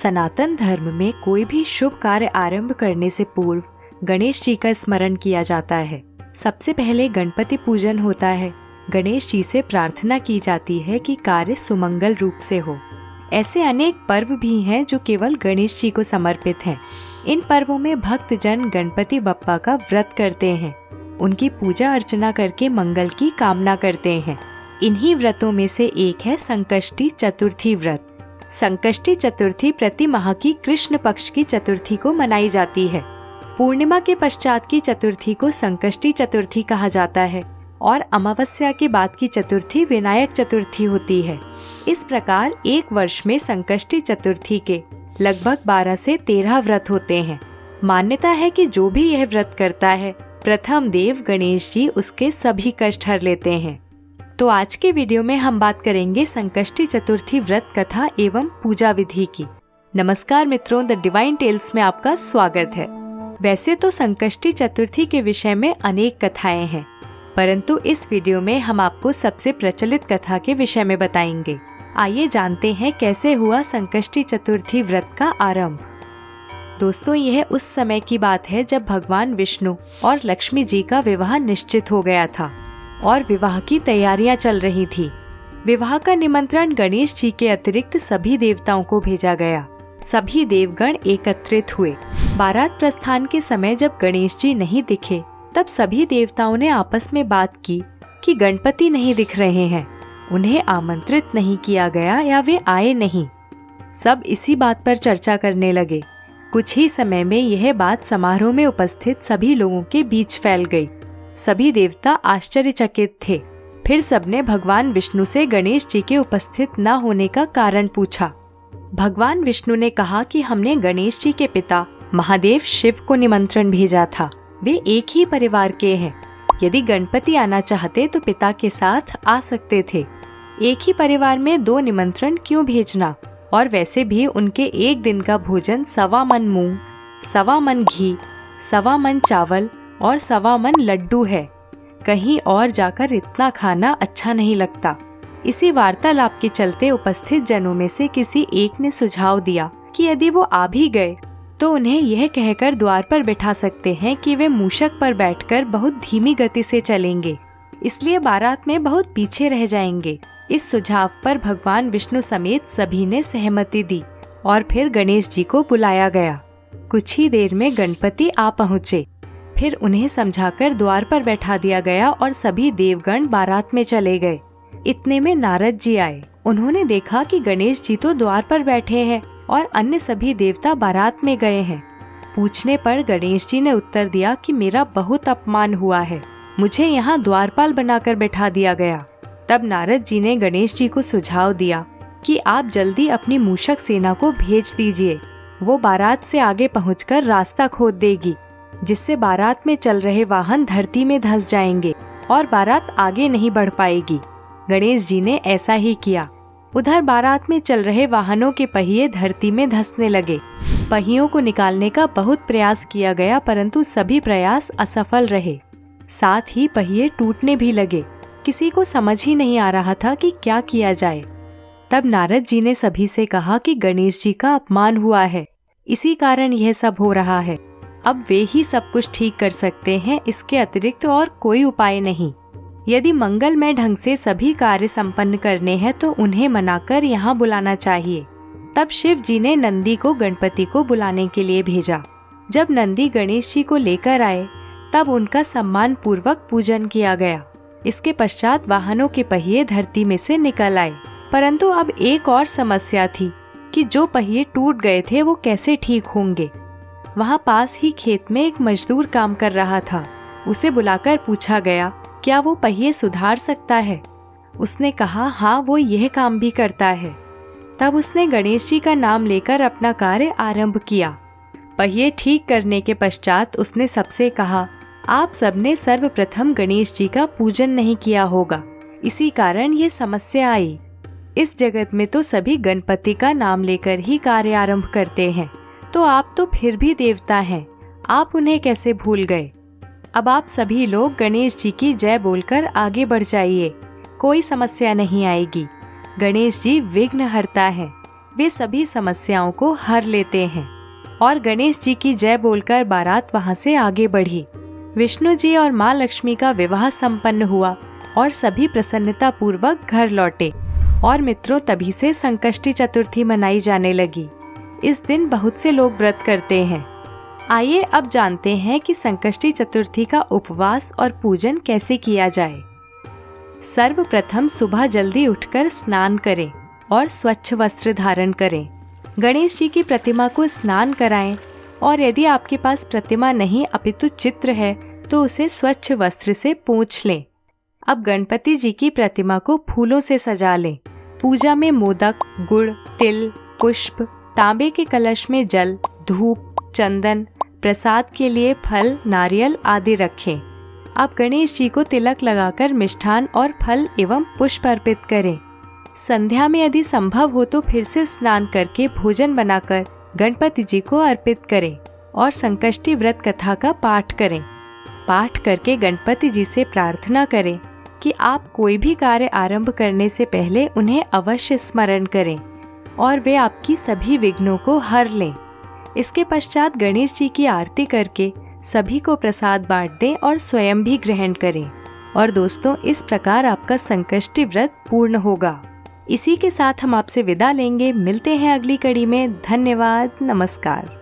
सनातन धर्म में कोई भी शुभ कार्य आरंभ करने से पूर्व गणेश जी का स्मरण किया जाता है। सबसे पहले गणपति पूजन होता है। गणेश जी से प्रार्थना की जाती है कि कार्य सुमंगल रूप से हो। ऐसे अनेक पर्व भी हैं जो केवल गणेश जी को समर्पित हैं। इन पर्वों में भक्तजन गणपति बप्पा का व्रत करते हैं, उनकी पूजा अर्चना करके मंगल की कामना करते हैं। इन्हीं व्रतों में से एक है संकष्टी चतुर्थी व्रत। संकष्टी चतुर्थी प्रति माह की कृष्ण पक्ष की चतुर्थी को मनाई जाती है। पूर्णिमा के पश्चात की चतुर्थी को संकष्टी चतुर्थी कहा जाता है और अमावस्या के बाद की चतुर्थी विनायक चतुर्थी होती है। इस प्रकार एक वर्ष में संकष्टी चतुर्थी के लगभग 12 से 13 व्रत होते हैं। मान्यता है कि जो भी यह व्रत करता है, प्रथम देव गणेश जी उसके सभी कष्ट हर लेते हैं। तो आज के वीडियो में हम बात करेंगे संकष्टी चतुर्थी व्रत कथा एवं पूजा विधि की। नमस्कार मित्रों, द डिवाइन टेल्स में आपका स्वागत है। वैसे तो संकष्टी चतुर्थी के विषय में अनेक कथाएं हैं, परंतु इस वीडियो में हम आपको सबसे प्रचलित कथा के विषय में बताएंगे। आइए जानते हैं कैसे हुआ संकष्टी चतुर्थी व्रत का आरंभ। दोस्तों, यह उस समय की बात है जब भगवान विष्णु और लक्ष्मी जी का विवाह निश्चित हो गया था और विवाह की तैयारियां चल रही थी। विवाह का निमंत्रण गणेश जी के अतिरिक्त सभी देवताओं को भेजा गया। सभी देवगण एकत्रित हुए। बारात प्रस्थान के समय जब गणेश जी नहीं दिखे, तब सभी देवताओं ने आपस में बात की कि गणपति नहीं दिख रहे हैं, उन्हें आमंत्रित नहीं किया गया या वे आए नहीं। सब इसी बात पर चर्चा करने लगे। कुछ ही समय में यह बात समारोह में उपस्थित सभी लोगों के बीच फैल गई। सभी देवता आश्चर्यचकित थे। फिर सबने भगवान विष्णु से गणेश जी के उपस्थित न होने का कारण पूछा। भगवान विष्णु ने कहा कि हमने गणेश जी के पिता महादेव शिव को निमंत्रण भेजा था। वे एक ही परिवार के हैं। यदि गणपति आना चाहते तो पिता के साथ आ सकते थे। एक ही परिवार में 2 निमंत्रण क्यों भेजना? और वैसे भी उनके एक दिन का भोजन 1.25 मन मूंग, 1.25 मन घी, 1.25 मन चावल और 1.25 मन लड्डू है। कहीं और जाकर इतना खाना अच्छा नहीं लगता। इसी वार्तालाप के चलते उपस्थित जनों में से किसी एक ने सुझाव दिया कि यदि वो आ भी गए तो उन्हें यह कहकर द्वार पर बैठा सकते हैं कि वे मूषक पर बैठकर बहुत धीमी गति से चलेंगे, इसलिए बारात में बहुत पीछे रह जाएंगे। इस सुझाव पर भगवान विष्णु समेत सभी ने सहमति दी और फिर गणेश जी को बुलाया गया। कुछ ही देर में गणपति आ पहुँचे। फिर उन्हें समझाकर द्वार पर बैठा दिया गया और सभी देवगण बारात में चले गए। इतने में नारद जी आए। उन्होंने देखा कि गणेश जी तो द्वार पर बैठे हैं और अन्य सभी देवता बारात में गए हैं। पूछने पर गणेश जी ने उत्तर दिया कि मेरा बहुत अपमान हुआ है, मुझे यहाँ द्वारपाल बनाकर बैठा दिया गया। तब नारद जी ने गणेश जी को सुझाव दिया कि आप जल्दी अपनी मूषक सेना को भेज दीजिए। वो बारात से आगे पहुंचकर रास्ता खोद देगी, जिससे बारात में चल रहे वाहन धरती में धंस जाएंगे और बारात आगे नहीं बढ़ पाएगी। गणेश जी ने ऐसा ही किया। उधर बारात में चल रहे वाहनों के पहिए धरती में धंसने लगे। पहियों को निकालने का बहुत प्रयास किया गया, परंतु सभी प्रयास असफल रहे। साथ ही पहिए टूटने भी लगे। किसी को समझ ही नहीं आ रहा था कि क्या किया जाए। तब नारद जी ने सभी से कहा कि गणेश जी का अपमान हुआ है, इसी कारण यह सब हो रहा है। अब वे ही सब कुछ ठीक कर सकते हैं, इसके अतिरिक्त और कोई उपाय नहीं। यदि मंगलमय ढंग से सभी कार्य संपन्न करने हैं तो उन्हें मनाकर यहाँ बुलाना चाहिए। तब शिव जी ने नंदी को गणपति को बुलाने के लिए भेजा। जब नंदी गणेश जी को लेकर आए, तब उनका सम्मान पूर्वक पूजन किया गया। इसके पश्चात वाहनों के पहिए धरती में से निकल आए। परंतु अब एक और समस्या थी कि जो पहिए टूट गए थे वो कैसे ठीक होंगे। वहाँ पास ही खेत में एक मजदूर काम कर रहा था। उसे बुलाकर पूछा गया, क्या वो पहिए सुधार सकता है? उसने कहा, हाँ, वो यह काम भी करता है। तब उसने गणेश जी का नाम लेकर अपना कार्य आरंभ किया। पहिए ठीक करने के पश्चात उसने सबसे कहा, आप सबने सर्वप्रथम गणेश जी का पूजन नहीं किया होगा, इसी कारण ये समस्या आई। इस जगत में तो सभी गणपति का नाम लेकर ही कार्य आरंभ करते हैं, तो आप तो फिर भी देवता हैं, आप उन्हें कैसे भूल गए? अब आप सभी लोग गणेश जी की जय बोलकर आगे बढ़ जाइए, कोई समस्या नहीं आएगी। गणेश जी विघ्न हरता है, वे सभी समस्याओं को हर लेते हैं और गणेश जी की जय बोलकर बारात वहां से आगे बढ़ी। विष्णु जी और माँ लक्ष्मी का विवाह संपन्न हुआ और सभी प्रसन्नता पूर्वक घर लौटे और मित्रों तभी से संकष्टी चतुर्थी मनाई जाने लगी। इस दिन बहुत से लोग व्रत करते हैं। आइए अब जानते हैं कि संकष्टी चतुर्थी का उपवास और पूजन कैसे किया जाए। सर्वप्रथम सुबह जल्दी उठकर स्नान करें और स्वच्छ वस्त्र धारण करें। गणेश जी की प्रतिमा को स्नान कराएं और यदि आपके पास प्रतिमा नहीं अपितु चित्र है तो उसे स्वच्छ वस्त्र से पोंछ लें। अब गणपति जी की प्रतिमा को फूलों से सजा लें। पूजा में मोदक, गुड़, तिल, पुष्प, तांबे के कलश में जल, धूप, चंदन, प्रसाद के लिए फल, नारियल आदि रखें। अब गणेश जी को तिलक लगाकर मिष्ठान और फल एवं पुष्प अर्पित करें। संध्या में यदि संभव हो तो फिर से स्नान करके भोजन बनाकर गणपति जी को अर्पित करें और संकष्टी व्रत कथा का पाठ करें। पाठ करके गणपति जी से प्रार्थना करें कि आप कोई भी कार्य आरंभ करने से पहले उन्हें अवश्य स्मरण करें और वे आपकी सभी विघ्नों को हर लें। इसके पश्चात गणेश जी की आरती करके सभी को प्रसाद बांट दें और स्वयं भी ग्रहण करें। और दोस्तों, इस प्रकार आपका संकष्टी व्रत पूर्ण होगा। इसी के साथ हम आपसे विदा लेंगे। मिलते हैं अगली कड़ी में। धन्यवाद। नमस्कार।